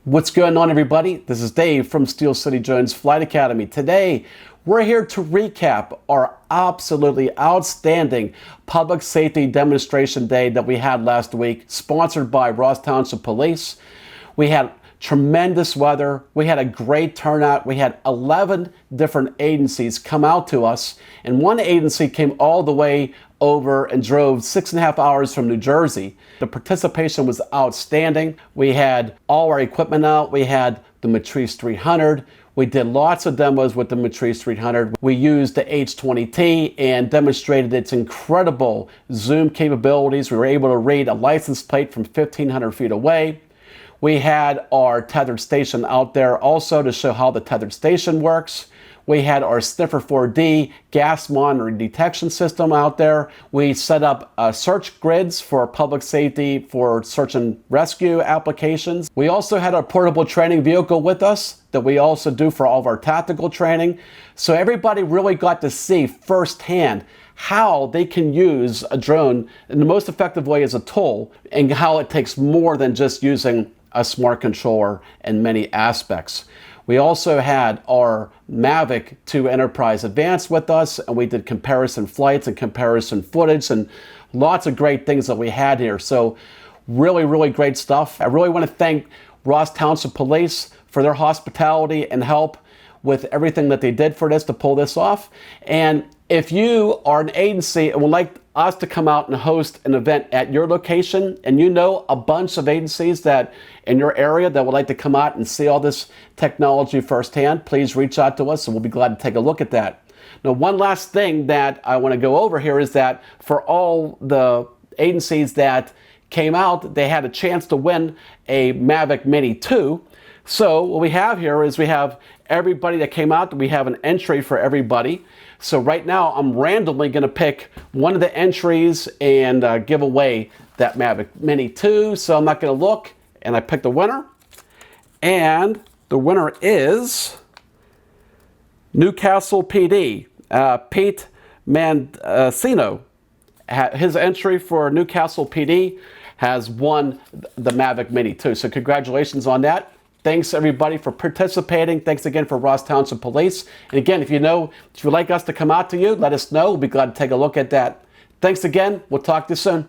What's going on, everybody? This is Dave from Steel City Drones Flight Academy. Today, we're here to recap our absolutely outstanding public safety demonstration day that we had last week, sponsored by Ross Township Police. We had tremendous weather. We had a great turnout. We had 11 different agencies come out to us, and one agency came all the way over and drove 6.5 hours from New Jersey. The participation was outstanding. We had all our equipment out. We had the Matrice 300. We did lots of demos with the Matrice 300. We used the H20T and demonstrated its incredible zoom capabilities. We were able to read a license plate from 1,500 feet away. We had our tethered station out there also to show how the tethered station works. We had our Sniffer 4D gas monitoring detection system out there. We set up search grids for public safety for search and rescue applications. We also had a portable training vehicle with us that we also do for all of our tactical training. So everybody really got to see firsthand how they can use a drone in the most effective way as a tool, and how it takes more than just using a smart controller in many aspects. We also had our Mavic 2 Enterprise Advanced with us, and we did comparison flights and comparison footage and lots of great things that we had here. So really great stuff. I really want to thank Ross Township Police for their hospitality and help with everything that they did for this to pull this off. And if you are an agency and would like us to come out and host an event at your location, and you know a bunch of agencies that in your area that would like to come out and see all this technology firsthand, please reach out to us and we'll be glad to take a look at that. Now, one last thing that I want to go over here is that for all the agencies that came out, they had a chance to win a Mavic Mini 2. So what we have here is we have everybody that came out. We have an entry for everybody. So right now I'm randomly going to pick one of the entries and give away that Mavic Mini 2. So I'm not going to look, and I picked the winner. And the winner is Newcastle PD. Pete Mancino. His entry for Newcastle PD has won the Mavic Mini 2. So congratulations on that. Thanks everybody for participating. Thanks again for Ross Township Police. And again, if you'd like us to come out to you, let us know. We'll be glad to take a look at that. Thanks again. We'll talk to you soon.